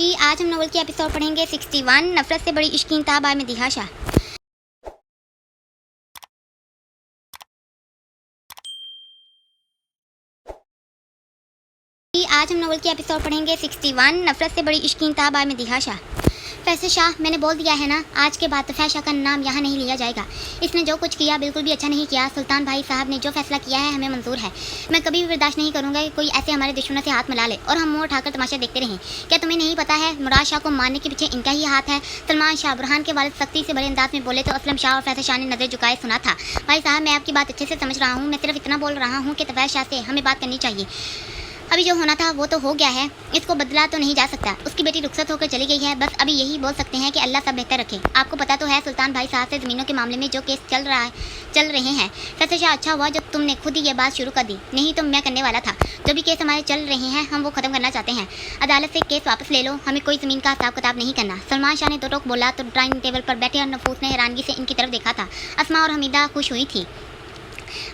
जी, आज हम नॉवल की एपिसोड पढ़ेंगे 61 नफरत से बड़ी इश्क की इंतहा बाय मदीहा शाह। जी, आज हम नॉवल की एपिसोड पढ़ेंगे 61 नफरत से बड़ी इश्क की इंतहा बाय मदीहा शाह। फैसल शाह, मैंने बोल दिया है ना, आज के बाद तफैल शाह का नाम यहाँ नहीं लिया जाएगा। इसने जो कुछ किया बिल्कुल भी अच्छा नहीं किया। सुल्तान भाई साहब ने जो फैसला किया है हमें मंजूर है। मैं कभी भी बर्दाश्त नहीं करूँगा कि कोई ऐसे हमारे दुश्मनों से हाथ मिला ले और हम मुँह उठाकर तमाशा देखते रहें। क्या तुम्हें नहीं पता है मुराद शाह को मारने के पीछे इनका ही हाथ है? सलमान शाह, बुरहान के वालिद सख्ती से बड़े अंदाज में बोले तो असलम शाह और फैसल शाह ने नजर झुकाए सुना था। भाई साहब, मैं आपकी बात अच्छे से समझ रहा हूँ। मैं सिर्फ इतना बोल रहा हूँ कि तफैल शाह से हमें बात करनी चाहिए। अभी जो होना था वो तो हो गया है, इसको बदला तो नहीं जा सकता। उसकी बेटी रुखसत होकर चली गई है, बस अभी यही बोल सकते हैं कि अल्लाह सब बेहतर रखे। आपको पता तो है सुल्तान भाई साहब से ज़मीनों के मामले में जो केस चल रहे हैं। फैसल शाह, अच्छा हुआ जो तुमने खुद ही ये बात शुरू कर दी, नहीं तो मैं करने वाला था। जो भी केस हमारे चल रहे हैं हम वो ख़त्म करना चाहते हैं। अदालत से केस वापस ले लो, हमें कोई ज़मीन का हिसाब किताब नहीं करना। सलमान शाह ने दो टोक बोला तो डाइनिंग टेबल पर बैठे और नफूस ने हैरानगी से इनकी तरफ देखा था। अस्मा और हमीदा खुश हुई थी।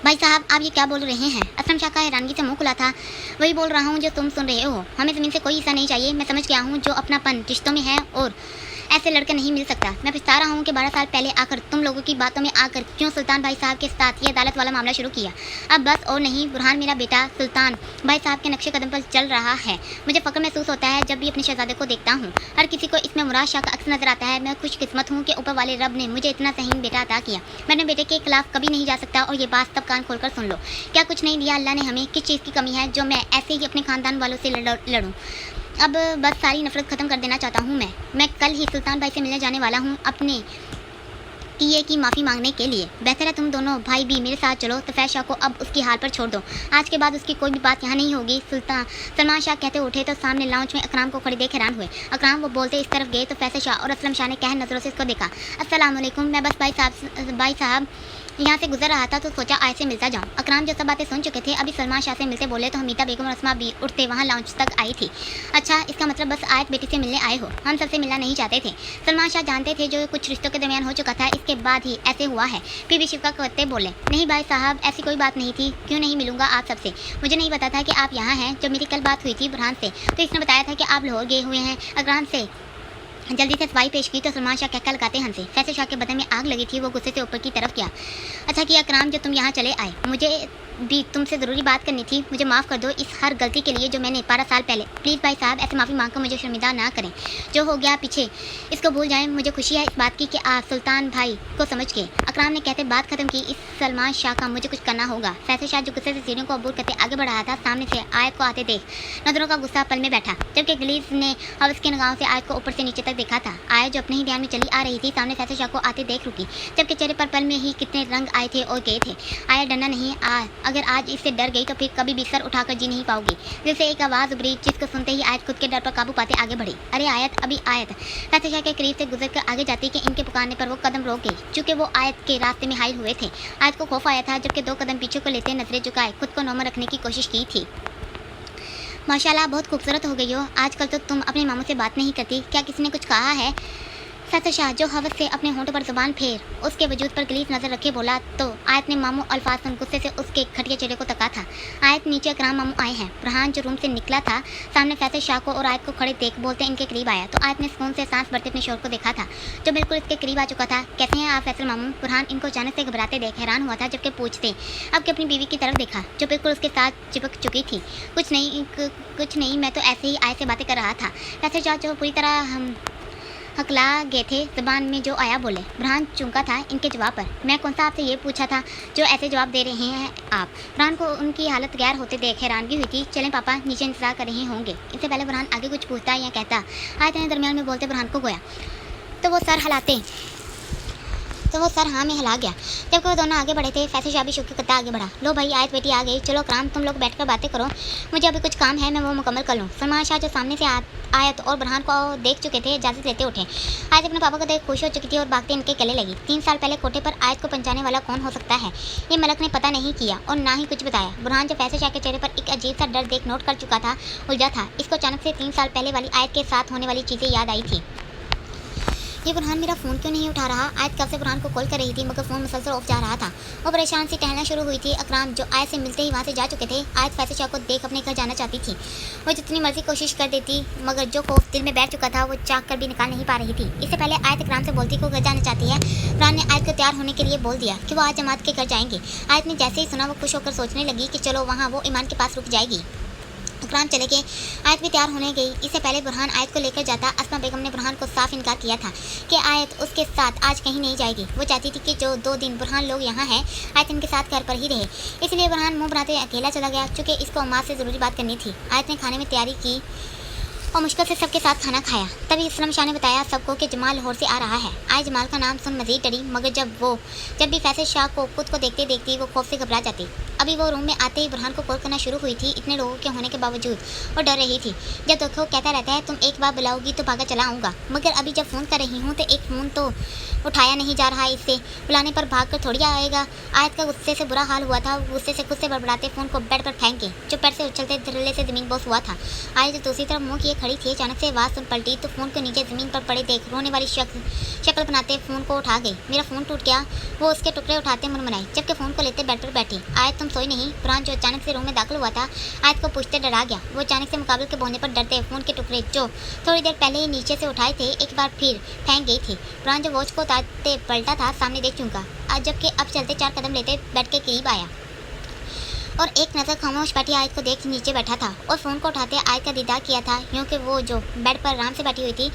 भाई साहब, आप ये क्या बोल रहे हैं? असलम शाह का हैरानगी से मुंह खुला था। वही बोल रहा हूँ जो तुम सुन रहे हो। हमें ज़मीन से कोई हिस्सा नहीं चाहिए। मैं समझ गया हूँ जो अपनापन रिश्तों में है और ऐसे लड़का नहीं मिल सकता। मैं पछता रहा हूँ कि 12 साल पहले आकर तुम लोगों की बातों में आकर क्यों सुल्तान भाई साहब के साथ ये अदालत वाला मामला शुरू किया। अब बस और नहीं, बुरहान मेरा बेटा सुल्तान भाई साहब के नक्शे कदम पर चल रहा है। मुझे फ़क्र महसूस होता है जब भी अपने शहजादे को देखता हूँ। हर किसी को इसमें मुराद शाह का अक्स नजर आता है। मैं खुशकिस्मत हूँ कि ऊपर वाले रब ने मुझे इतना सहीन बेटा अता किया। मैं अपने बेटे के खिलाफ कभी नहीं जा सकता और ये बात सब कान खोलकर सुन लो। क्या कुछ नहीं दिया अल्लाह ने हमें? किस चीज़ की कमी है जो मैं ऐसे ही अपने खानदान वालों से लड़ूँ? अब बस सारी नफरत ख़त्म कर देना चाहता हूँ। मैं कल ही सुल्तान भाई से मिलने जाने वाला हूँ अपने किए की माफ़ी मांगने के लिए। बेहतर है तुम दोनों भाई भी मेरे साथ चलो। तफैल शाह को अब उसकी हाल पर छोड़ दो। आज के बाद उसकी कोई भी बात यहाँ नहीं होगी। सलमान शाह कहते उठे तो सामने लाउंज में अकराम को खड़े देख हैरान हुए। अकराम वो बोलते इस तरफ गए तो फैसल शाह और असलम शाह ने कहर नज़रों से इसको देखा। अस्सलाम वालेकुम। मैं बस भाई साहब यहाँ से गुजर रहा था तो सोचा आय से मिलता जाऊँ। अकराम जो सब बातें सुन चुके थे अभी सलमान शाह से मिलते बोले तो हमीदा बेगम और अस्मा भी उठते वहाँ लाउंज तक आई थी। अच्छा, इसका मतलब बस आयत बेटी से मिलने आए हो? हम सबसे मिलना नहीं चाहते थे। सलमान शाह जानते थे जो कुछ रिश्तों के दरमियान हो चुका था इसके बाद ही ऐसे हुआ है। फिर भी शिफका करते बोले, नहीं भाई साहब, ऐसी कोई बात नहीं थी। क्यों नहीं मिलूंगा आप सबसे? मुझे नहीं पता था कि आप यहाँ हैं। जब मेरी कल बात हुई थी बुरहान से तो इसने बताया था कि आप लाहौर गए हुए हैं। अकराम से जल्दी से सफाई पेश की तो सलमान शाह कहकर लगाते हंसे। फैसल शाह के बदन में आग लगी थी, वो गुस्से से ऊपर की तरफ किया। अच्छा किया अकराम जो तुम यहाँ चले आए। मुझे भी तुमसे ज़रूरी बात करनी थी। मुझे माफ़ कर दो इस हर गलती के लिए जो मैंने 12 साल पहले। प्लीज़ भाई साहब, ऐसे माफ़ी मांग कर मुझे शर्मिंदा ना करें। जो हो गया पीछे इसको भूल जाएं। मुझे खुशी है इस बात की कि आप सुल्तान भाई को समझ गए। अकराम ने कहते बात खत्म की। इस सलमान शाह का मुझे कुछ करना होगा। फैसल शाह जो गुस्से से सीढ़ियों को अबूर करते आगे बढ़ रहा था सामने से आयत को आते देख नजरों का गुस्सा पल में बैठा। जबकि गलीज ने हवस के निगाहों से आयत को ऊपर से नीचे तक देखा था। आयत जो अपने ही ध्यान में चली आ रही थी सामने फैसल शाह को आते देख रुकी, जबकि चेहरे पर पल में ही कितने रंग आए थे और गए थे। आयत डरना नहीं, अगर आज इससे डर गई तो फिर कभी भी सर उठाकर जी नहीं पाओगी। जैसे एक आवाज़ उभरी जिसको सुनते ही आयत खुद के डर पर काबू पाते आगे बढ़ी। अरे आयत, अभी आयत फैसल शाह के करीब से गुजर कर आगे जाती कि इनके पुकारने पर वो कदम रोक गई, चूँकि वो आयत के रास्ते में हाइल हुए थे। आयत को खौफ आया था जबकि 2 कदम पीछे को लेते नजरें झुकाए खुद को नॉर्मल रखने की कोशिश की थी। माशाल्लाह, बहुत खूबसूरत हो गई हो। आजकल तो तुम अपने मामों से बात नहीं करती। क्या किसी ने कुछ कहा है? फैसल शाह जो हवस से अपने होंठों पर जुबान फेर उसके वजूद पर गलीज नजर रखे बोला तो आयत ने मामू अल्फाज सुन गुस्से से उसके खटके चेहरे को तका था। आयत नीचे अकराम मामू आए हैं। बुरहान जो रूम से निकला था सामने फैसल शाह को और आयत को खड़े देख बोलते इनके करीब आया तो आयत ने सुकून से सांस भरते अपने शोर को देखा था जो बिल्कुल इसके करीब आ चुका था। कैसे हैं आप फैसल मामू? बुरहान इनको अचानक से घबराते देख हैरान हुआ था, जबकि पूछते अब कि अपनी बीवी की तरफ देखा जो बिल्कुल उसके साथ चिपक चुकी थी। कुछ नहीं, मैं तो ऐसे ही आयत से बातें कर रहा था। फैसल शाह जो पूरी तरह हकला गए थे, ज़बान में जो आया बोले। बुरहान चौंका था इनके जवाब पर। मैं कौन सा आपसे ये पूछा था जो ऐसे जवाब दे रहे हैं आप? बुरहान को उनकी हालत गैर होते देख हैरानगी हुई थी। चलें पापा, नीचे इंतजार कर रहे होंगे। इससे पहले बुरहान आगे कुछ पूछता या कहता आयत ने दरमियान में बोलते बुरहान को गोया तो वो सर हाँ में हिला गया। जब वो दोनों आगे बढ़े थे फैसल शाह भी शुक्र करता आगे बढ़ा। लो भाई, आयत बेटी आ गई। चलो अकराम, तुम लोग बैठकर बातें करो, मुझे अभी कुछ काम है, मैं वो मुकम्मल कर लूँ। सलमान शाह जो सामने से आयत और बुरहान को देख चुके थे इजाज़त लेते उठे। आयत अपने पापा को देख खुश हो चुकी थी और भागते इनके गले लगी। 3 साल पहले कोटे पर आयत को पहुंचाने वाला कौन हो सकता है? ये मलक ने पता नहीं किया और ना ही कुछ बताया। बुरहान जो फैसल शाह के चेहरे पर एक अजीब सा डर देख नोट कर चुका था उलझा था। इसको अचानक से 3 साल पहले वाली आयत के साथ होने वाली चीज़ें याद आई थी। ये बुरहान मेरा फ़ोन क्यों नहीं उठा रहा। आयत कब से बुरहान को कॉल कर रही थी मगर फ़ोन मुसलसल ऑफ जा रहा था। वो परेशान सी टहलना शुरू हुई थी। अकराम जो आयत से मिलते ही वहाँ से जा चुके थे। आयत फैसल शाह को देख अपने घर जाना चाहती थी। वो जितनी मर्जी कोशिश कर देती मगर जो खौफ दिल में बैठ चुका था वो चाक कर भी निकाल नहीं पा रही थी। इससे पहले आयत अकराम से बोलती को घर जाना चाहती है। बुरहान ने आयत को तैयार होने के लिए बोल दिया कि वो आज जमात के घर जाएंगे। आयत ने जैसे ही सुना वो खुश होकर सोचने लगी कि चलो वहाँ वो ईमान के पास रुक जाएगी। अकराम चले गए। आयत भी तैयार होने गई। इससे पहले बुरहान आयत को लेकर जाता। अस्मा बेगम ने बुरहान को साफ इनकार किया था कि आयत उसके साथ आज कहीं नहीं जाएगी। वो चाहती थी कि जो 2 दिन बुरहान लोग यहाँ हैं आयत इनके साथ घर पर ही रहे। इसलिए बुरहान मुंह बनाते अकेला चला गया क्योंकि इसको अम्मा से ज़रूरी बात करनी थी। आयत ने खाने में तैयारी की और मुश्किल से सबके साथ खाना खाया। तभी असलम शाह ने बताया सबको कि जमाल लाहौर से आ रहा है। आज जमाल का नाम सुन मजीद डरी मगर जब भी फैसल शाह को खुद को देखते देखती वो खौफ से घबरा जाती। अभी वो रूम में आते ही बुरहान को कॉल करना शुरू हुई थी। इतने लोगों के होने के बावजूद वो डर रही थी। जब देखो कहता रहता है तुम एक बार बुलाओगी तो भागा चला आऊँगा मगर अभी जब फ़ोन कर रही हूँ तो एक फ़ोन तो उठाया नहीं जा रहा है। इससे बुलाने पर भाग कर थोड़ी आएगा। आयत का गुस्से से बुरा हाल हुआ था। गुस्से से खुद से बड़बड़ाते फ़ोन को बेड पर फेंक के जो पैर से उछलते धड़ल्ले से ज़मीन बोस हुआ था। आयत जो दूसरी तरफ मुँह किए खड़ी थी अचानक से आवाज़ सुन पलटी तो फ़ोन को नीचे ज़मीन पर पड़े देख रोने वाली शक्ल बनाते फ़ोन को उठा गई। मेरा फ़ोन टूट गया। वो उसके टुकड़े उठाते मुनमुनाई जबकि फ़ोन को लेते बेड पर बैठी। आयत तुम सोई नहीं। बुरहान जो अचानक से रूम में दाखिल हुआ था आयत को पूछते डरा गया। वो अचानक से मुकाबले के बोलने पर डरते फ़ोन के टुकड़े जो थोड़ी देर पहले ही नीचे से उठाए थे एक बार फिर फेंक गई थी। बुरहान जो वॉच को उतारते पलटा था सामने देख चुका जबकि अब चलते 4 कदम लेते बेड के करीब आया और एक नज़र खामोश बैठी आयत को देख नीचे बैठा था और फ़ोन को उठाते आयत का दीदार किया था यूँ कि वो जो बेड पर आराम से बैठी हुई थी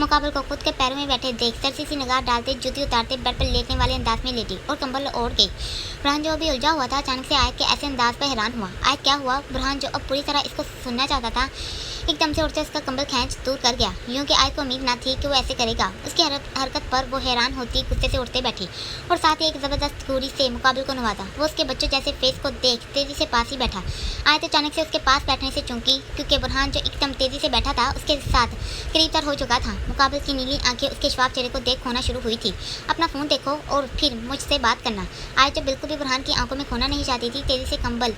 मुकाबल को खुद के पैरों में बैठे देख सरसी सी निगाह डालते जूती उतारते बेड पर लेटने वाले अंदाज में लेटी और कंबल ओढ़ गई। बुरहान जो अभी उलझा हुआ था अचानक से आयत के ऐसे अंदाज पर हैरान हुआ। आयत क्या हुआ। बुरहान जो अब पूरी तरह इसको सुनना चाहता था एकदम से उठते उसका कंबल खींच दूर कर गया यूँ कि आयत को उम्मीद ना थी कि वो ऐसे करेगा। उसकी हरकत पर वो हैरान होती गुस्से से उठते बैठी और साथ ही एक ज़बरदस्त घूरी से मुकाबल को नवाजा। वो उसके बच्चों जैसे फेस को देख तेज़ी से पास ही बैठा। आयत अचानक से उसके पास बैठने से चौंकी क्योंकि बुरहान जो एकदम तेज़ी से बैठा था उसके साथ करीब तर हो चुका था। मुकाबल की नीली आंखें उसके शवाब चेहरे को देख खोना शुरू हुई थी। अपना फ़ोन देखो और फिर मुझसे बात करना। आयत जो बिल्कुल भी बुरहान की आंखों में खोना नहीं चाहती थी तेज़ी से कंबल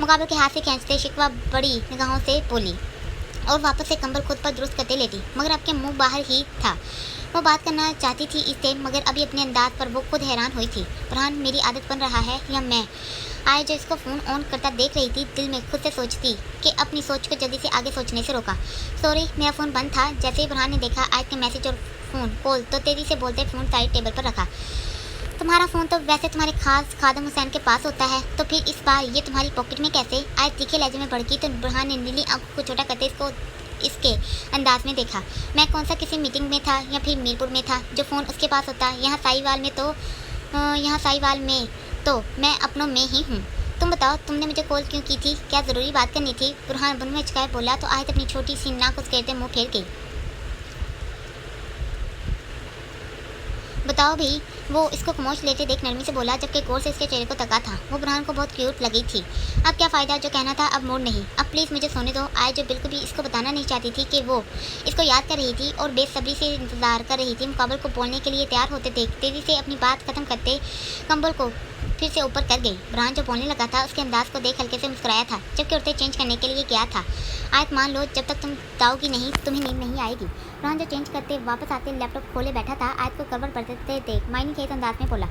मुकाबल के हाथ से खींचते शिकवा बड़ी निगाहों से बोली और वापस से कंबल खुद पर दुरुस्त करते लेटी मगर आपके मुंह बाहर ही था। वो बात करना चाहती थी इससे मगर अभी अपने अंदाज पर वो खुद हैरान हुई थी। बुरहान मेरी आदत बन रहा है या मैं। आय जो इसको फ़ोन ऑन करता देख रही थी दिल में खुद से सोचती कि अपनी सोच को जल्दी से आगे सोचने से रोका। सॉरी मेरा फ़ोन बंद था। जैसे ही बुरहान ने देखा आयत के मैसेज और फ़ोन कॉल तो तेज़ी से बोलते फ़ोन साइड टेबल पर रखा। तुम्हारा फ़ोन तो वैसे तुम्हारे खास खादम हुसैन के पास होता है तो फिर इस बार ये तुम्हारी पॉकेट में कैसे। आयत तीखे लहजे में भड़की तो बुरहान ने नीली आंखों को छोटा करते इसके अंदाज में देखा। मैं कौन सा किसी मीटिंग में था या फिर मीरपुर में था जो फ़ोन उसके पास होता। यहाँ साहिवाल में तो मैं अपनों में ही हूँ। तुम बताओ तुमने मुझे कॉल क्यों की थी। क्या ज़रूरी बात करनी थी। बुरहान बुन में चुकाए बोला तो आयत अपनी छोटी सी नाक उसके मुँह फेर गई। बताओ भी। वो इसको खामोश लेते देख नरमी से बोला जबकि गौर से इसके चेहरे को तका था। वो बुरहान को बहुत क्यूट लगी थी। अब क्या फ़ायदा जो कहना था अब मोड़ नहीं। अब प्लीज़ मुझे सोने दो। आय जो बिल्कुल भी इसको बताना नहीं चाहती थी कि वो इसको याद कर रही थी और बेसब्री से इंतज़ार कर रही थी मुकाबल को बोलने के लिए तैयार होते देख तेज़ी से अपनी बात ख़त्म करते कंबल को फिर से ऊपर कर गई। बुरहान जो बोलने लगा था उसके अंदाज को देख हल्के से मुस्कुराया था जबकि उड़ते चेंज करने के लिए गया था। आयत मान लो जब तक तुम बताओगी नहीं तुम्हें नींद नहीं आएगी। बुरहान जो चेंज करते वापस आते लैपटॉप खोले बैठा था आयत को कवर पढ़ते देख मायने खेत अंदाज में बोला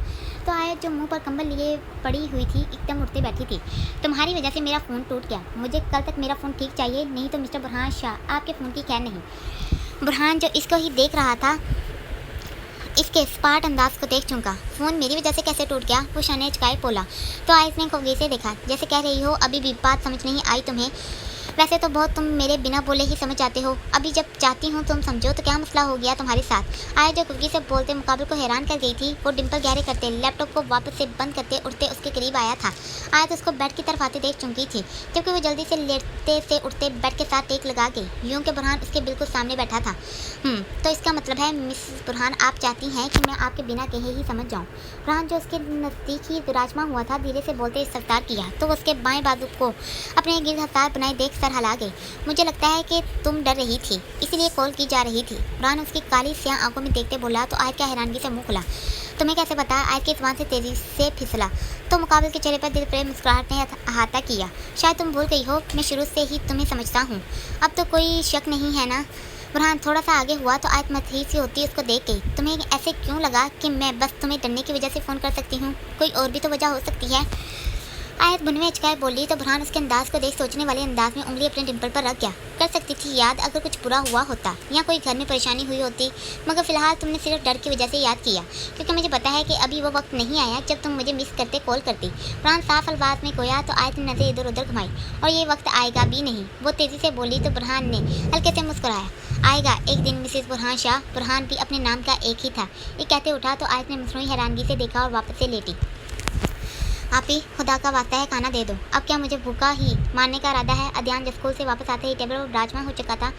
तो आयत जो मुंह पर कंबल लिए पड़ी हुई थी एकदम उठते बैठी थी। तुम्हारी वजह से मेरा फ़ोन टूट गया। मुझे कल तक मेरा फ़ोन ठीक चाहिए नहीं तो मिस्टर बुरहान शाह आपके फ़ोन की खैर नहीं। बुरहान जो इसको ही देख रहा था इसके स्पार्ट अंदाज को देख चुका। फ़ोन मेरी वजह से कैसे टूट गया। वो शाने चुकाए बोला तो आयत ने खोगे से देखा जैसे कह रही हो अभी भी बात समझ नहीं आई तुम्हें। वैसे तो बहुत तुम मेरे बिना बोले ही समझ जाते हो। अभी जब चाहती हूँ तुम समझो तो क्या मसला हो गया तुम्हारे साथ। आय जो कुकी से बोलते मुकाबले को हैरान कर गई थी। वो डिम्पल गहरे करते लैपटॉप को वापस से बंद करते उठते उसके करीब आया था। आयत उसको बेड की तरफ आते देख चुकी थी जबकि वो जल्दी से लेटते से उठते बेड के साथ टेक लगा गई यूँ कि बुरहान उसके बिल्कुल सामने बैठा था। तो इसका मतलब है मिसेस बुरहान आप चाहती हैं कि मैं आपके बिना कहे ही समझ जाऊँ। बुरहान जो उसके नज़दीक ही विराजमान हुआ था धीरे से बोलते इस्तफतार किया तो उसके बाएं बाजू को अपने गिर्द हफ्तार बनाए देख सर हिला गई। मुझे लगता है कि तुम डर रही थी इसीलिए कॉल की जा रही थी। बुरहान उसकी काली स्याह आंखों में देखते बोला तो आयत का हैरानगी से मुंह खुला। तुम्हें कैसे पता। आयत की ज़बान से तेज़ी से फिसला तो मुकाबले के चेहरे पर दिल पर मुस्कुराहट ने अहाता किया। शायद तुम भूल गई हो मैं शुरू से ही तुम्हें समझता हूँ। अब तो कोई शक नहीं है ना। बुरहान थोड़ा सा आगे हुआ तो आयत मथी सी होती उसको देख गई। तुम्हें ऐसे क्यों लगा कि मैं बस तुम्हें डरने की वजह से फ़ोन कर सकती हूँ? कोई और भी तो वजह हो सकती है। आयत बुनवे हिचकाए बोली तो बुरहान उसके अंदाज को देख सोचने वाले अंदाज में उंगली अपने डिंपल पर रख गया। कर सकती थी याद अगर कुछ बुरा हुआ होता या कोई घर में परेशानी हुई होती, मगर फिलहाल तुमने सिर्फ डर की वजह से याद किया, क्योंकि मुझे पता है कि अभी वो वक्त नहीं आया जब तुम मुझे मिस करते कॉल करती। बुरहान साफ अल्फाज में गोया तो आयत ने नज़र इधर उधर घुमाई। और ये वक्त आएगा भी नहीं, वो तेज़ी से बोली तो बुरहान ने हल्के से मुस्कुराया। आएगा एक दिन मिसेस बुरहान शाह। बुरहान भी अपने नाम का एक ही था। ये कहते उठा तो आयत ने मसनूई हैरानगी से देखा और वापस से लेटी। आप ही खुदा का वास्ता है खाना दे दो। अब क्या मुझे भूखा ही मारने का इरादा है? अध्यान जब स्कूल से वापस आते ही टेबल पर विराजमान हो चुका था।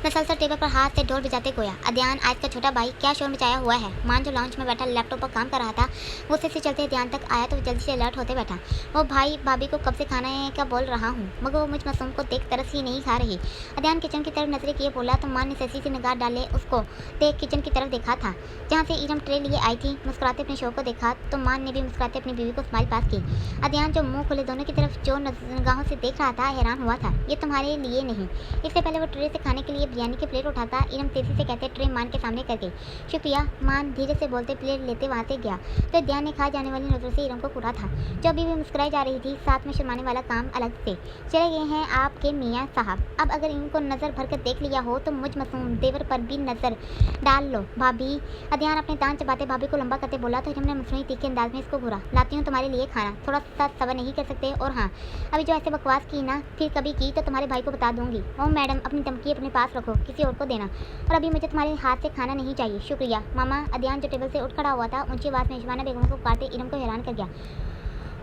मसलसल टेबल पर हाथ से ढोल बजाते गोया। अध्यान आयत का छोटा भाई क्या शोर मचाया हुआ है? मान जो लाउंज में बैठा लैपटॉप पर काम कर रहा था वो से चलते अध्यान तक आया तो जल्दी से अलर्ट होते बैठा। वो भाई भाभी को कब से खाना है क्या बोल रहा हूँ, मगर वो मुझ मासूम को देख तरस ही नहीं खा रही। अध्यान किचन की तरफ नजरें किए बोला तो माँ ने ससी से निगाह डाले उसको देख किचन की तरफ देखा था जहाँ से ईरम ट्रे लिए आई थी। मुस्कुराते अपने शो को देखा तो मान ने भी मुस्कुराते अपनी बीवी को स्माइल पास की। अध्यान जो मुंह खुले दोनों की तरफ जो निगाहों से देख रहा था हैरान हुआ था। ये तुम्हारे लिए नहीं। इससे पहले वो ट्रे से खाने के लिए बिरयानी की प्लेट उठाता इरम तेजी से कहते ट्रे मान के सामने कर गई। शुक्रिया। मान धीरे से बोलते प्लेट लेते वहाँ से गया तो ध्यान ने खा जाने वाली नजरों से इरम को पूरा था जो अभी भी मुस्कुराई जा रही थी। साथ में शर्माने वाला काम अलग से चले गए हैं आपके मियाँ साहब। अब अगर इनको नज़र भर कर देख लिया हो तो मुझ मासूम देवर पर भी नज़र डाल लो भाभी। अध्यान अपने तान चबाते भाभी को लंबा करते बोला तो इरम ने मसनूई तीखे अंदाज में इसको घूरा। लाती हूँ तुम्हारे लिए खाना, थोड़ा सा सबर नहीं कर सकते? और हाँ, अभी जो ऐसे बकवास की ना फिर कभी की तो तुम्हारे भाई को बता दूंगी। ओ मैडम अपनी धमकी अपने पास रखो, किसी और को देना। और अभी मुझे तुम्हारे हाथ से खाना नहीं चाहिए। शुक्रिया मामा। अध्यान जो टेबल से उठ खड़ा हुआ था ऊंची आवाज़ में शबाना बेगम को पुकारते इरम को हैरान कर गया।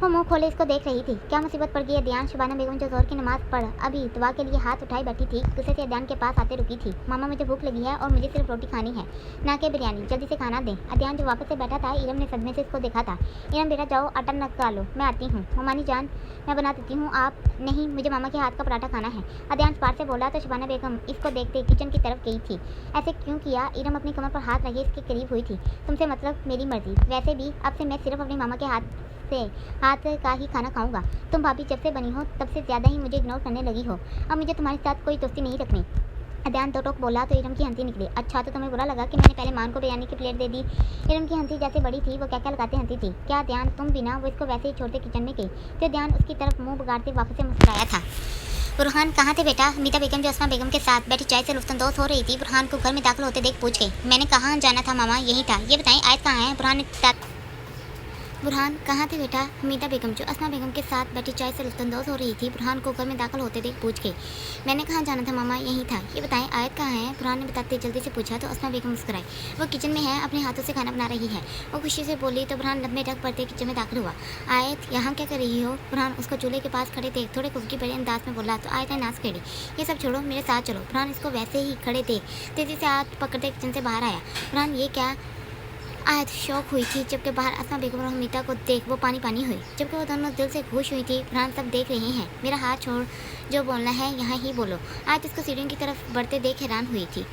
वो मुंह खोले इसको देख रही थी। क्या मुसीबत पड़ गई अध्यान? शबाना बेगम जो जोर की नमाज पढ़ अभी दुआ के लिए हाथ उठाई बैठी थी गुस्से से अध्यान के पास आते रुकी थी। मामा मुझे भूख लगी है और मुझे सिर्फ रोटी खानी है, ना कि बिरयानी। जल्दी से खाना दें। अध्यान जो वापस से बैठा था इरम ने सदमे से इसको देखा था। इरम बेटा जाओ आटा निकालो, मैं आती हूँ। ममानी जान मैं बना देती हूँ। आप नहीं, मुझे मामा के हाथ का पराठा खाना है। अध्यान पार से बोला तो शबाना बेगम इसको देखते किचन की तरफ गई थी। ऐसे क्यों किया? इरम अपनी कमर पर हाथ रखे इसके करीब हुई थी। तुमसे मतलब मेरी मर्जी। वैसे भी अब से मैं सिर्फ अपने मामा के हाथ का ही खाना खाऊंगा। तुम भाभी जब से बनी हो तब से ज़्यादा ही मुझे इग्नोर करने लगी हो। अब मुझे तुम्हारे साथ कोई दोस्ती नहीं रखनी। अध्यान दो टोक बोला तो इरम की हंसी निकली। अच्छा तो तुम्हें बुरा लगा कि मैंने पहले मान को बिरयानी की प्लेट दे दी? इरम की हंसी जैसे बड़ी थी वो क्या क्या लगाते हंसी थी। क्या ध्यान तुम बिना वो इसको वैसे ही छोड़ते किचन में गई तो ध्यान उसकी तरफ मुंह बिगाड़ते वापस से मुस्कुराया था। बुरहान कहाँ थे बेटा? मीता बेगम जो अस्मा बेगम के साथ बैठी चाय से लुफ्तंदोज़ हो रही थी बुरहान को घर में दाखिल होते देख पूछ गई। मैंने कहाँ जाना था मामा? यही था। ये बताएं आयत कहाँ है? बुरहान कहाँ थे बेटा? मीता बेगम जो अस्मा बेगम के साथ बैठी चाय से लुत्फानंदोज़ हो रही थी बुरहान को घर में दाखिल होते देख पूछ गई। मैंने कहाँ जाना था मामा? यही था। ये बताएं आयत कहाँ है? बुरहान ने बताते जल्दी से पूछा तो अस्मा बेगम मुस्कुराई। वो किचन में है, अपने हाथों से खाना बना रही है। वो खुशी से बोली तो बुरहान लम्बे ढक पड़ते किचन में दाखिल हुआ। आयत यहाँ क्या कर रही हो? बुरहान उसको चूल्हे के पास खड़े थे थोड़े कुबकी बड़े अंदाज में बोला तो आयत ने नाच करी। ये सब छोड़ो मेरे साथ चलो। बुरहान इसको वैसे ही खड़े थे तेजी से हाथ पकड़ते किचन से बाहर आया। बुरहान ये क्या? आयत शौक हुई थी जबकि बाहर अस्मा बेगम और मीता को देख वो पानी पानी हुई जबकि वो दोनों दिल से खुश हुई थी। बुरहान सब देख रहे हैं, मेरा हाथ छोड़, जो बोलना है यहाँ ही बोलो। आयत इसको सीढ़ियों की तरफ बढ़ते देख हैरान हुई थी।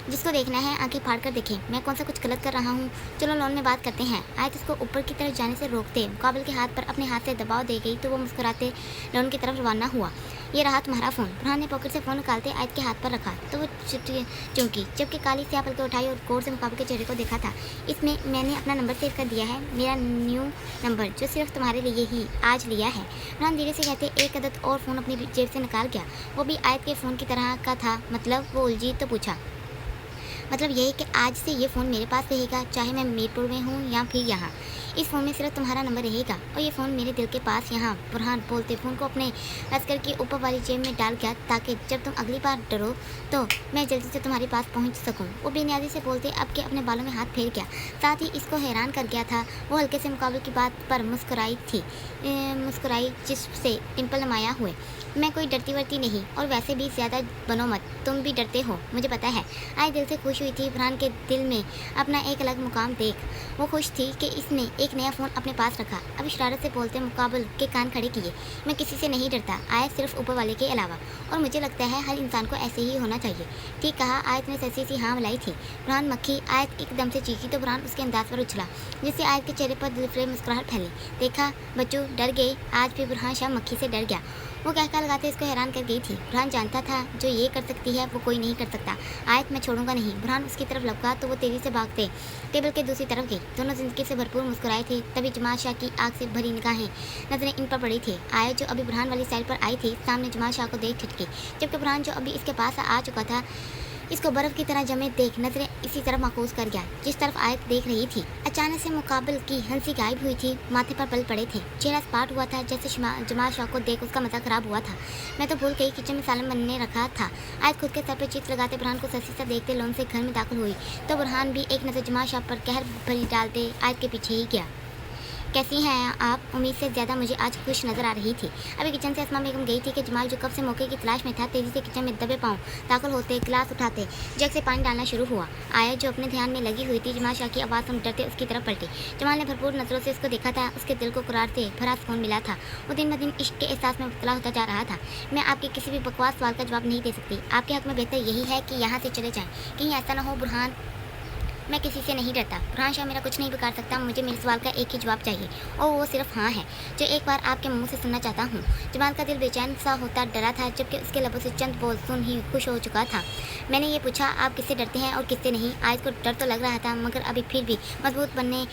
जिसको देखना है आंखें फाड़ कर देखें, मैं कौन सा कुछ गलत कर रहा हूँ? चलो लॉन में बात करते हैं। आयत इसको ऊपर की तरफ जाने से रोकते मुकाबल के हाथ पर अपने हाथ से दबाव दे गई तो वो मुस्कुराते लॉन की तरफ रवाना हुआ। ये रहा तुम्हारा फ़ोन। बुरहान ने पॉकेट से फ़ोन निकालते आयत के हाथ पर रखा तो वो चौंकी जबकि काली स्याह पलकें उठाई और गौर से मुकाबल के चेहरे को देखा था। इसमें मैंने अपना नंबर सेव कर दिया है, मेरा न्यू नंबर जो सिर्फ तुम्हारे लिए ही आज लिया है। बुरहान धीरे से कहते एक अदद और फ़ोन अपनी जेब से निकाल गया। वो भी आयत के फ़ोन की तरह का था। मतलब? वो उलझी तो पूछा। मतलब यही कि आज से ये फ़ोन मेरे पास रहेगा, चाहे मैं मीरपुर में हूँ या फिर यहाँ। इस फ़ोन में सिर्फ तुम्हारा नंबर रहेगा और ये फ़ोन मेरे दिल के पास यहाँ। बुरहान बोलते फ़ोन को अपने अस्कर की ऊपर वाली जेब में डाल गया ताकि जब तुम अगली बार डरो तो मैं जल्दी से तुम्हारे पास पहुँच सकूँ। वो बेनियाजी से बोलते अब के अपने बालों में हाथ फेर गया, साथ ही इसको हैरान कर गया था। वो हल्के से मुकाबले की बात पर मुस्कुराई जिससे डिम्पल नुमाया हुए। मैं कोई डरती वरती नहीं और वैसे भी ज़्यादा बनो मत, तुम भी डरते हो मुझे पता है। आज दिल से खुश हुई थी बुरहान के दिल में अपना एक अलग मुकाम देख। वो खुश थी कि इसने एक नया फ़ोन अपने पास रखा। अब शरारत से बोलते मुकाबल के कान खड़े किए। मैं किसी से नहीं डरता आयत, सिर्फ ऊपर वाले के अलावा, और मुझे लगता है हर इंसान को ऐसे ही होना चाहिए। ठीक कहा। आयत ने सच्ची सी हाँ मिलाई थी। बुरहान मक्खी। आयत एकदम से चीखी तो बुरहान उसके अंदाज पर उछला जिससे आयत के चेहरे पर दिलफरेब मुस्कुराहट फैली। देखा बच्चों डर गए। आज भी बुरहान शाह मक्खी से डर गया। वो कहका लगाते इसको हैरान कर गई थी। बुरहान जानता था जो ये कर सकती है वो कोई नहीं कर सकता। आयत मैं छोड़ूंगा नहीं। बुरहान उसकी तरफ लपका तो वो तेजी से भागते टेबल के दूसरी तरफ गई। दोनों जिंदगी से भरपूर मुस्कुराए थे। तभी जमाल शाह की आग से भरी निगाहें नजरें इन पर पड़ी थी। आयत जो अभी बुरहान वाली साइड पर आई थी सामने जमाल शाह को देख ठिठकी, जबकि बुरहान जो अभी इसके पास आ चुका था इसको बर्फ की तरह जमे देख नजरें इसी तरफ मकूस कर गया जिस तरफ आयत देख रही थी। अचानक से मुकाबल की हंसी गायब हुई थी, माथे पर बल पड़े थे, चेहरा स्पाट हुआ था जैसे जमाल शाह को देख उसका मजा खराब हुआ था। मैं तो भूल गई किचन में सालन बनने रखा था। आयत खुद के सर पर चित लगाते बुरहान को ससी सा देखते लोन से घर में दाखिल हुई तो बुरहान भी एक नज़र जमाल शाह पर कहर भरी डालते आयत के पीछे ही गया। कैसी हैं आप? उम्मीद से ज़्यादा मुझे आज खुश नज़र आ रही थी। अभी किचन से अस्मा बेगम गई थी कि जमाल जो कब से मौके की तलाश में था तेज़ी से किचन में दबे पाँव दाखिल होते गिलास उठाते जग से पानी डालना शुरू हुआ। आया जो अपने ध्यान में लगी हुई थी जमाल शाह की आवाज़ सुन डरते उसकी तरफ पलटी। जमाल ने भरपूर नज़रों से उसको देखा था। उसके दिल को कुरारते भरा सुकून मिला था। वो दिन ब दिन इश्क के एहसास में मुब्तला होता जा रहा था। मैं आपके किसी भी बकवास सवाल का जवाब नहीं दे सकती। आपके हक में बेहतर यही है कि यहाँ से चले जाएँ। कहीं ऐसा ना हो बुरहान, मैं किसी से नहीं डरता। बुरहान शाह मेरा कुछ नहीं बिगाड़ सकता। मुझे मेरे सवाल का एक ही जवाब चाहिए और वो सिर्फ हाँ है, जो एक बार आपके मुंह से सुनना चाहता हूँ। जमाल का दिल बेचैन सा होता डरा था जबकि उसके लबों से चंद बोल सुन ही खुश हो चुका था। मैंने ये पूछा आप किससे डरते हैं और किससे नहीं। आज को डर तो लग रहा था मगर अभी फिर भी मजबूत बनने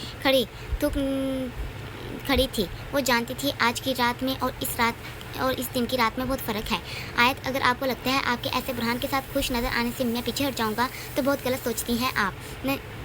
खड़ी थी। वो जानती थी आज की रात में और इस दिन की रात में बहुत फ़र्क है। आयत अगर आपको लगता है आपके ऐसे बुरहान के साथ खुश नज़र आने से मैं पीछे हट जाऊंगा तो बहुत गलत सोचती हैं आप।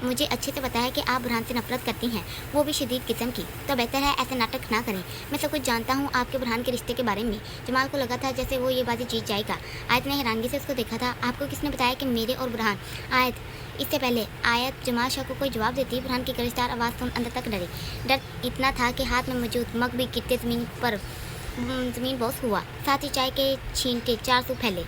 मुझे अच्छे से पता है कि आप बुरहान से नफरत करती हैं, वो भी शदीद किस्म की। तो बेहतर है ऐसे नाटक ना करें। मैं सब कुछ जानता हूँ आपके बुरहान के रिश्ते के बारे में। जमाल को लगा था जैसे वो ये बाजी जीत जाएगा। आयत ने हैरानगी से उसको देखा था। आपको किसने बताया कि मेरे और बुरहान? आयत इससे पहले आयत जमाल शाह को कोई जवाब देती बुरहान की गरिश्तार आवाज़ सुन अंदर तक डरी। डर इतना था कि हाथ में मौजूद मग भी गिरते ज़मीन बॉस हुआ। साथ ही चाय के छींटे 4 सौ फैले।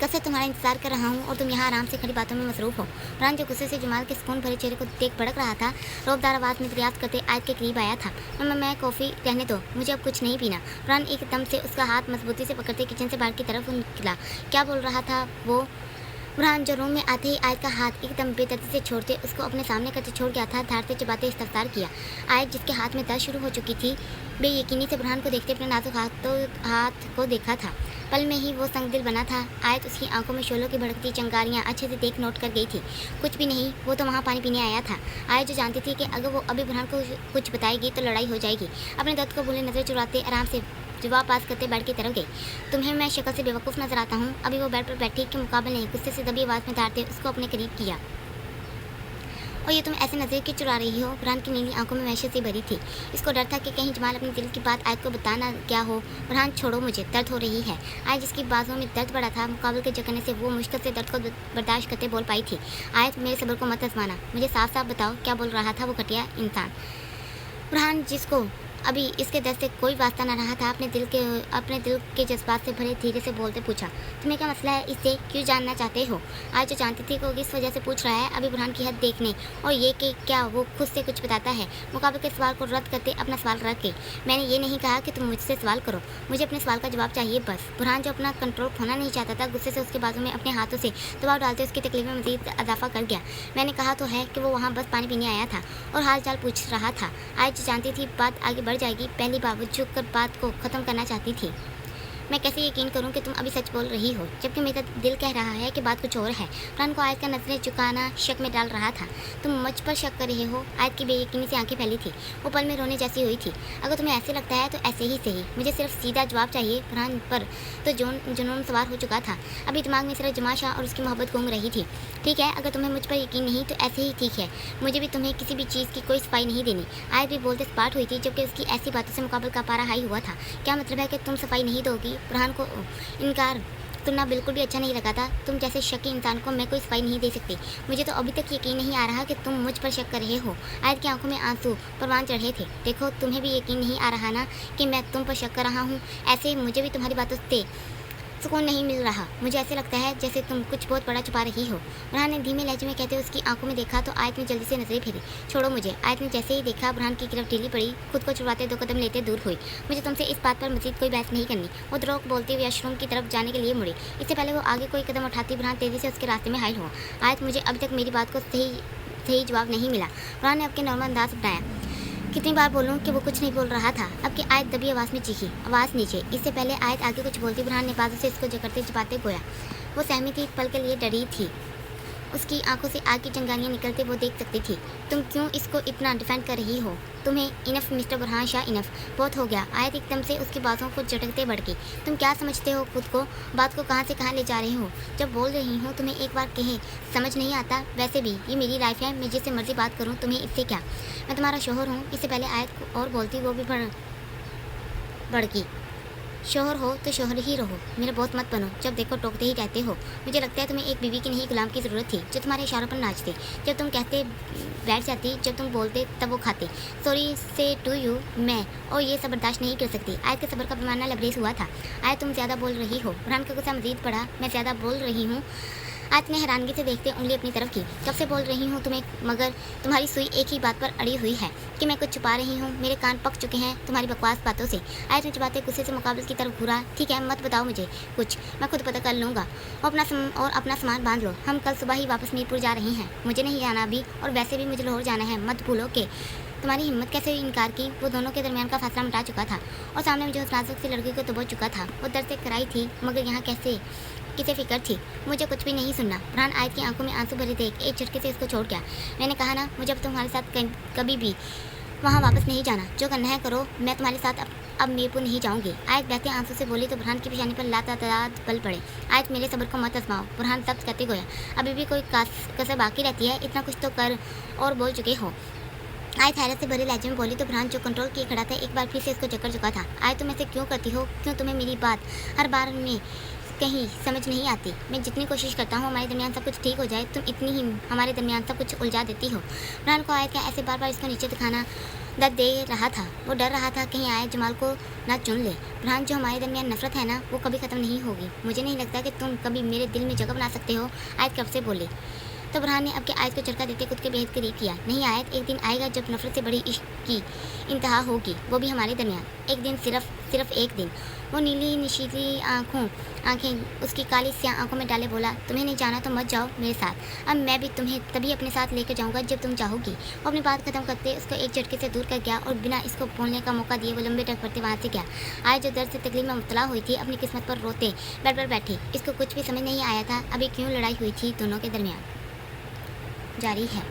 कब से तुम्हारा इंतजार कर रहा हूँ और तुम यहाँ आराम से खड़ी बातों में मसरूफ़ हो। बुरहान जो गुस्से से जमाल के सुकून भरे चेहरे को देख भड़क रहा था रौबदार आवाज़ में रियाज करते आयत के करीब आया था। मैं कॉफ़ी रहने दो, मुझे अब कुछ नहीं पीना। बुरहान एकदम से उसका हाथ मजबूती से पकड़ते किचन से बाहर की तरफ निकला। क्या बोल रहा था वो? बुरहान जो रूम में आते ही आयत का हाथ एकदम बेदर्दी से छोड़ते उसको अपने सामने करते छोड़ गया था। धारते चबाते इस्तफसार किया। आयत जिसके हाथ में दर्द शुरू हो चुकी थी बेयकीनी से बुरहान को देखते अपने नाजुक हाथ को देखा था। पल में ही वो संगदिल बना था। आयत उसकी आंखों में शोलों की भड़कती चिंगारियां अच्छे से देख नोट कर गई थी। कुछ भी नहीं, वो तो वहाँ पानी पीने आया था। आयत जो जानती थी कि अगर वो अभी बुरहान को कुछ बताएगी तो लड़ाई हो जाएगी। अपने दर्द को भूले नजर चुराते आराम से जवाब पास करते बेड की तरफ गई। तुम्हें मैं शक्ल से बेवकूफ़ नजर आता हूँ? अभी वो बेड पर बैठी के मुकाबले नहीं गुस्से से दबी आवाज़ में धारते उसको अपने करीब किया। और ये तुम ऐसे नज़र क्यों चुरा रही हो? बुरहान की नीली आंखों में वहशत से भरी थी। इसको डर था कि कहीं जमाल अपने दिल की बात आयत को बताना क्या हो। बुरहान छोड़ो, मुझे दर्द हो रही है। आयत जिसकी बाजों में दर्द बढ़ा था मुकाबले के जगने से वो मुश्किल से दर्द को बर्दाश्त करते बोल पाई थी। आयत मेरे सब्र को मत आजमाना, मुझे साफ साफ बताओ क्या बोल रहा था वो घटिया इंसान? बुरहान जिसको अभी इसके दर्द से कोई वास्ता न रहा था अपने दिल के जज्बात से भरे धीरे से बोलते पूछा। तुम्हें क्या मसला है? इससे क्यों जानना चाहते हो? आज जो जानती थी कि वो किस वजह से पूछ रहा है अभी बुरहान की हद देखने और ये कि क्या वो खुद से कुछ बताता है। मुकाबले के सवाल को रद्द करते अपना सवाल रख के मैंने ये नहीं कहा कि तुम मुझसे सवाल करो, मुझे अपने सवाल का जवाब चाहिए बस। बुरहान जो अपना कंट्रोल खोना नहीं चाहता था गुस्से से उसके बाजू में अपने हाथों से दबाव डालते उसकी तकलीफ में मजीद इजाफा कर गया। मैंने कहा तो है कि वो वहाँ बस पानी पीने आया था और हाल चाल पूछ रहा था। आज जो जानती थी बात आगे बढ़ जाएगी पहली बार वो झुक कर बात को ख़त्म करना चाहती थी। मैं कैसे यकीन करूं कि तुम अभी सच बोल रही हो जबकि मेरा दिल कह रहा है कि बात कुछ और है। बुरहान को आयत का नजरें चुकाना शक में डाल रहा था। तुम मुझ पर शक कर रहे हो? आयत की बेयकीनी से आंखें फैली थी। वो पल में रोने जैसी हुई थी। अगर तुम्हें ऐसे लगता है तो ऐसे ही सही, मुझे सिर्फ सीधा जवाब चाहिए। बुरहान पर तो जुनून सवार हो चुका था। अभी दिमाग में सिर्फ जमाल शाह और उसकी मोहब्बत घूम रही थी। ठीक है, अगर तुम्हें मुझ पर यकीन नहीं तो ऐसे ही ठीक है, मुझे भी तुम्हें किसी भी चीज़ की कोई सफाई नहीं देनी। आयत भी बोलते स्पार्ट हुई थी जबकि उसकी ऐसी बातों से मुकाबला का पारा हाई हुआ था। क्या मतलब है कि तुम सफाई नहीं दोगी? बुरहान को इनकार करना बिल्कुल भी अच्छा नहीं लगा था। तुम जैसे शकी इंसान को मैं कोई सफाई नहीं दे सकती। मुझे तो अभी तक यकीन नहीं आ रहा कि तुम मुझ पर शक कर रहे हो। आयत की आंखों में आंसू परवान चढ़े थे। देखो, तुम्हें भी यकीन नहीं आ रहा ना कि मैं तुम पर शक कर रहा हूँ? ऐसे मुझे भी तुम्हारी बातों से सुकून नहीं मिल रहा। मुझे ऐसे लगता है जैसे तुम कुछ बहुत बड़ा छुपा रही हो। बुरहान ने धीमे लहजे में कहते उसकी आंखों में देखा तो आयत ने जल्दी से नजरें फेरी। छोड़ो मुझे। आयत ने जैसे ही देखा बुरहान की गिरफ्त ढीली पड़ी, खुद को छुड़वाते 2 कदम लेते दूर हुई। मुझे तुमसे इस बात पर मजीद कोई बहस नहीं करनी। वो द्रोक बोलते हुए वॉशरूम की तरफ जाने के लिए मुड़ी। इससे पहले वो आगे कोई कदम उठाती बुरहान तेजी से उसके रास्ते में हाइल हुआ। आयत, मुझे अभी तक मेरी बात को सही जवाब नहीं मिला। बुरहान ने अपने नॉर्मल अंदाज अपनाया। कितनी बार बोलूं कि वो कुछ नहीं बोल रहा था। अब की आयत दबी आवाज़ में चीखी, आवाज़ नीचे। इससे पहले आयत आगे कुछ बोलती, बुरहान ने बाजू से इसको जकड़ते छिपाते गोया। वो सहमी थी, पल के लिए डरी थी। उसकी आंखों से आग की चिंगारियां निकलते वो देख सकती थी। तुम क्यों इसको इतना डिफेंड कर रही हो? तुम्हें enough mister Burhan Shah, enough, बहुत हो गया। आयत एकदम से उसकी बातों को झटकते बढ़ गई। तुम क्या समझते हो खुद को? बात को कहाँ से कहाँ ले जा रहे हो? जब बोल रही हूँ तुम्हें एक बार कहे, समझ नहीं आता? वैसे भी ये मेरी लाइफ है, मैं जिससे मर्जी बात करूँ, तुम्हें इससे क्या? मैं तुम्हारा शोहर हूँ। इससे पहले आयत को और बोलती वो भी बढ़ गई। शोहर हो तो शोहर ही रहो, मेरा बहुत मत बनो। जब देखो टोकते ही रहते हो। मुझे लगता है तुम्हें एक बीवी की नहीं गुलाम की ज़रूरत थी, जो तुम्हारे इशारों पर नाचते। जब तुम कहते बैठ जाती, जब तुम बोलते तब वो खाते। सॉरी से टू यू, मैं और ये सब बर्दाश्त नहीं कर सकती। आयत के सब्र का पैमाना लबरेज हुआ था। आयत तुम ज़्यादा बोल रही हो। बुरहान का गुस्सा मजीद बढ़ा। मैं ज़्यादा बोल रही हूँ? आयत ने हैरानगी से देखते उंगली अपनी तरफ की। कब से बोल रही हूँ तुम्हें, मगर तुम्हारी सुई एक ही बात पर अड़ी हुई है कि मैं कुछ छुपा रही हूँ। मेरे कान पक चुके हैं तुम्हारी बकवास बातों से। आयत ने चुपाते गुस्से से मुकाबले की तरफ घूरा। ठीक है, मत बताओ मुझे कुछ, मैं खुद पता कर लूँगा। और अपना सामान बांध लो, हम कल सुबह ही वापस मीरपुर जा रहे हैं। मुझे नहीं जाना अभी, और वैसे भी मुझे लाहौर जाना है। मत भूलो कि तुम्हारी हिम्मत कैसे इनकार की। वो दोनों के दरमियान का फासला मिटा चुका था और सामने मुझे उस नाजुक सी लड़की को दबोच चुका था। वो दर्द से कराई थी, मगर यहाँ कैसे किसे फिक्र थी? मुझे कुछ भी नहीं सुनना। बुरहान आयत की आंखों में आंसू भरे देख एक झटके से इसको छोड़ गया। मैंने कहा ना, मुझे अब तुम्हारे साथ कभी भी वहाँ वापस नहीं जाना। जो करना है करो, मैं तुम्हारे साथ अब मीरपुर नहीं जाऊंगी। आयत बहते आंसू से बोली तो बुरहान की पेशानी पर लातादात बल पड़े। आयत मेरे सब्र को मत आजमाओ, बुरहान सख्त करते गोया। अभी भी कोई कसर बाकी रहती है, इतना कुछ तो कर और बोल चुके हो। आयत हैरत से भरे लहजे में बोली तो बुरहान जो कंट्रोल किए खड़ा था एक बार फिर से इसको जकड़ चुका था। आयत तुम ऐसे क्यों करती हो? क्यों तुम्हें मेरी बात हर बार में कहीं समझ नहीं आती? मैं जितनी कोशिश करता हूँ हमारे दरमियान सब कुछ ठीक हो जाए, तुम इतनी ही हमारे दरमियान सब कुछ उलझा देती हो। बुरहान को आयत का ऐसे बार बार इसको नीचे दिखाना दर्द दे रहा था। वो डर रहा था कहीं आयत जमाल को ना चुन ले। बुरहान, जो हमारे दरमियान नफरत है ना, वो कभी ख़त्म नहीं होगी। मुझे नहीं लगता कि तुम कभी मेरे दिल में जगह बना सकते हो। आयत कब से बोली तो बुरहान ने अब के आयत को झटका देते खुद के बेहद करीब किया। नहीं आयत, एक दिन आएगा जब नफरत से बड़ी इश्क की इंतहा होगी, वो भी हमारे दरमियान। एक दिन, सिर्फ एक दिन। वो नीली नशीली आंखें उसकी काली स्याह आंखों में डाले बोला, तुम्हें नहीं जाना तो मत जाओ मेरे साथ। अब मैं भी तुम्हें तभी अपने साथ लेकर जाऊंगा जब तुम चाहोगी। वो अपनी बात खत्म करते उसको एक झटके से दूर कर गया और बिना इसको बोलने का मौका दिए वो लंबे टक पड़ते वहाँ से गया। आज जो दर्द से तकलीफ में मुब्तला हुई थी, अपनी किस्मत पर रोते बेड पर बैठी। इसको कुछ भी समझ नहीं आया था अभी क्यों लड़ाई हुई थी दोनों के दरमियान। जारी है।